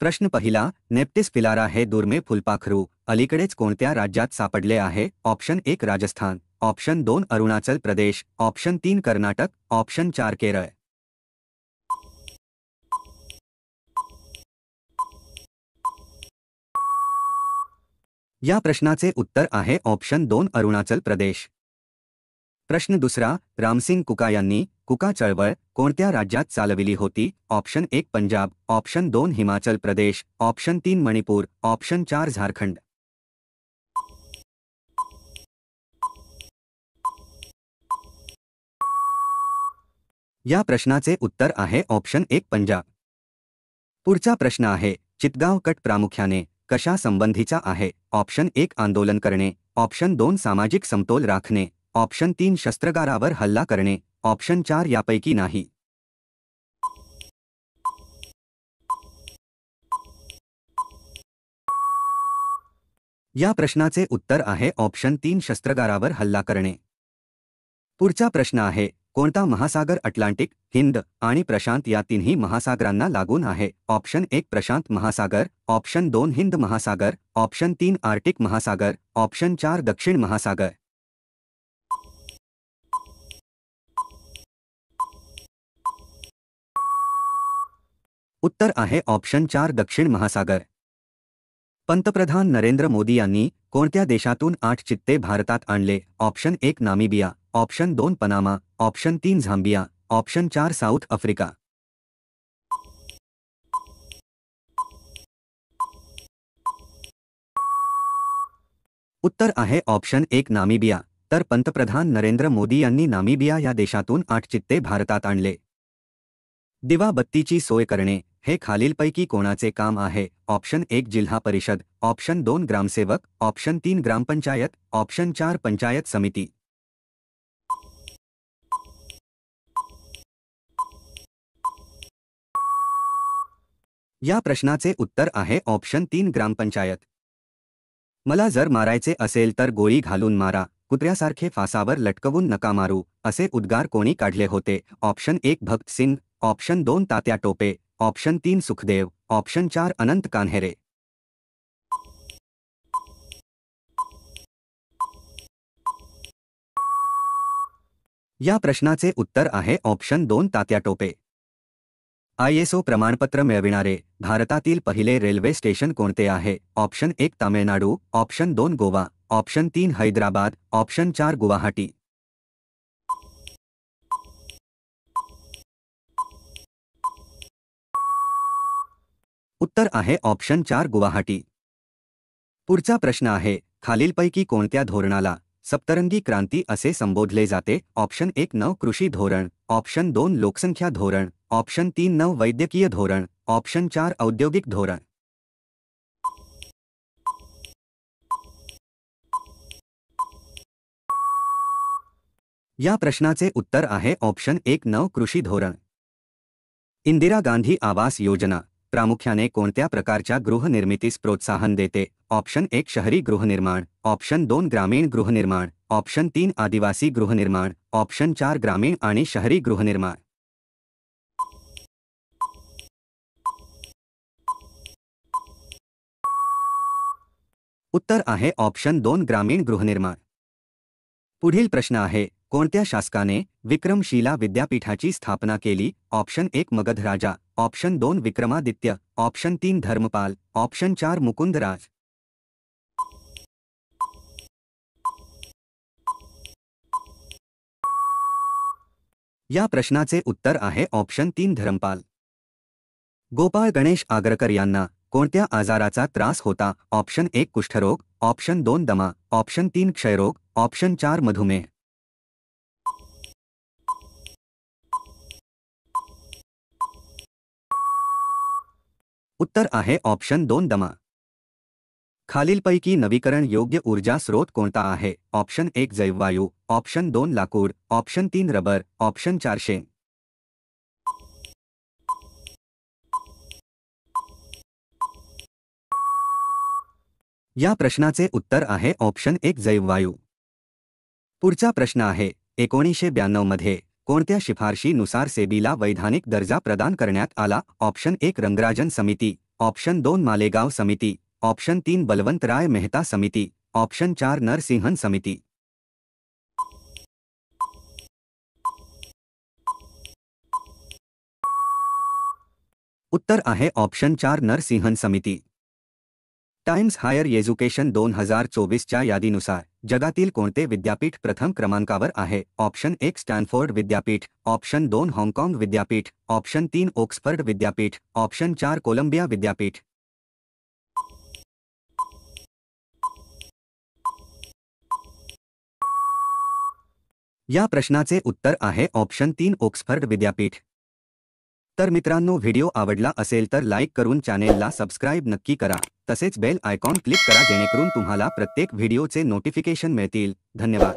प्रश्न पहिला, नेप्टिस पिलारा हे दुर्मिळ फुलपाखरू अलीकडेच कोणत्या राज्यात सापडले आहे? Option 1 Rajasthan, option 2 Arunachal Pradesh, option 3 Karnataka, option 4 Kerala. या प्रश्नाचे उत्तर आहे ऑप्शन 2 अरुणाचल प्रदेश. प्रश्न दुसरा, रामसिंग कुका यांनी कुका चळवळ कोणत्या राज्यात चालविली होती? Option 1 Punjab, option 2 Himachal Pradesh, option 3 Manipur, option 4 Jharkhand. या प्रश्नाचे उत्तर आहे ऑप्शन 1 पंजाब. पुढचा प्रश्न आहे, चितगाव कट प्रामुख्याने कशा संबंधीचा आहे? ऑप्शन 1 आंदोलन करणे, ऑप्शन 2 सामाजिक समतोल राखणे, ऑप्शन 3 शस्त्रागारावर हल्ला करणे, ऑप्शन 4 यापैकी नाही. या प्रश्नाचे उत्तर आहे ऑप्शन 3 शस्त्रागारावर हल्ला करणे. पुढचा प्रश्न आहे, कोणता महासागर अटलांटिक, हिंद आणि प्रशांत या तिन्ही महासागरांना लागून आहे? ऑप्शन 1 प्रशांत महासागर, ऑप्शन 2 हिंद महासागर, ऑप्शन 3 आर्क्टिक महासागर, ऑप्शन 4 दक्षिण महासागर. उत्तर आहे ऑप्शन 4 दक्षिण महासागर. पंतप्रधान नरेंद्र मोदी यांनी कोणत्या देशातून 8 चित्ते भारतात आणले? Option 1 Namibia, option 2 Panama, option 3 Zambia, option 4 south Africa. उत्तर आहे ऑप्शन 1 नामिबिया. तर पंतप्रधान नरेंद्र मोदी यांनी नामिबिया या देशातून 8 चित्ते भारतात आणले. दिवा बत्तीची सोय करणे हे खालीलपैकी कोणाचे काम आहे? ऑप्शन 1 जिल्हा परिषद, ऑप्शन 2 ग्रामसेवक, ऑप्शन 3 ग्रामपंचायत, ऑप्शन 4 पंचायत समिती. या प्रश्नाचे उत्तर आहे ऑप्शन 3 ग्रामपंचायत. मला जर मारायचे असेल तर गोळी घालून मारा, कुत्र्यासारखे फासावर लटकवून नका मारू, असे उद्गार कोणी काढले होते? Option 1 Bhagat Singh, option 2 Tatya Tope, option 3 Sukhdev, option 4 अनंत कान्हेरे. या प्रश्नाचे उत्तर आहे ऑप्शन 2 तात्या टोपे. ISO प्रमाणपत्र मिळविणारे भारतातील पहिले रेल्वे स्टेशन कोणते आहे? Option 1 Tamil Nadu, option 2 Goa, option 3 Hyderabad, option 4 Guwahati. उत्तर आहे ऑप्शन 4 गुवाहाटी. पुढचा प्रश्न आहे, खालीलपैकी कोणत्या धोरणाला सप्तरंगी क्रांती असे संबोधले जाते? ऑप्शन 1 नव कृषी धोरण, ऑप्शन 2 लोकसंख्या धोरण, ऑप्शन 3 नव वैद्यकीय धोरण, ऑप्शन 4 औद्योगिक धोरण. या प्रश्नाचे उत्तर आहे ऑप्शन 1 नव कृषी धोरण. इंदिरा गांधी आवास योजना प्रामुख्याने कोणत्या प्रकारच्या गृहनिर्मितीस प्रोत्साहन देते? ऑप्शन 1 शहरी गृहनिर्माण, ऑप्शन 2 ग्रामीण गृहनिर्माण, ऑप्शन 3 आदिवासी गृहनिर्माण, ऑप्शन 4 ग्रामीण आणि शहरी गृहनिर्माण. उत्तर आहे ऑप्शन 2 ग्रामीण गृहनिर्माण. पुढील प्रश्न आहे, कोणत्या शासकाने विक्रमशिला विद्यापीठाची स्थापना केली? ऑप्शन 1 मगध राजा, option 2 Vikramaditya, option 3 Dharmapal, option 4 Mukundraj. या प्रश्नाचे उत्तर आहे ऑप्शन 3 धर्मपाल. गोपाळ गणेश आगरकर यांना कोणत्या आजाराचा त्रास होता? ऑप्शन 1 कुष्ठरोग, ऑप्शन 2 दमा, ऑप्शन 3 क्षयरोग, ऑप्शन 4 मधुमेह. उत्तर आहे ऑप्शन 2 दमा. खालीलपैकी नवीकरण योग्य ऊर्जा स्रोत कोणता आहे? ऑप्शन 1 जैववायू, ऑप्शन 2 लाकूड, ऑप्शन 3 रबर, ऑप्शन 4 शेण. या प्रश्नाचे उत्तर आहे ऑप्शन 1 जैववायू. पुढचा प्रश्न आहे, 1992 मध्ये कोणत्या शिफारशीनुसार सेबीला वैधानिक दर्जा प्रदान करण्यात आला? ऑप्शन 1 रंगराजन समिती, ऑप्शन 2 मालेगाव समिती, ऑप्शन 3 बलवंतराय मेहता समिती, ऑप्शन 4 नरसिंहन समिती। उत्तर आहे ऑप्शन 4 नरसिंहन समिती। टाइम्स हायर एज्युकेशन 2024च्या यादीनुसार जगातील कोणते विद्यापीठ प्रथम क्रमांकावर आहे? ऑप्शन 1 स्टॅनफोर्ड विद्यापीठ, ऑप्शन 2 हाँगकाँग विद्यापीठ, ऑप्शन 3 ऑक्सफर्ड विद्यापीठ, ऑप्शन 4 कोलंबिया विद्यापीठ। या प्रश्नाचे उत्तर आहे ऑप्शन 3 ऑक्सफर्ड विद्यापीठ। तर मित्रांनो, व्हिडिओ आवडला असेल तर लाईक करून चॅनेलला सबस्क्राईब नक्की करा। तसेच बेल आयकॉन क्लिक करा जेणेकरून तुम्हाला प्रत्येक व्हिडिओचे नोटिफिकेशन मिळतील। धन्यवाद।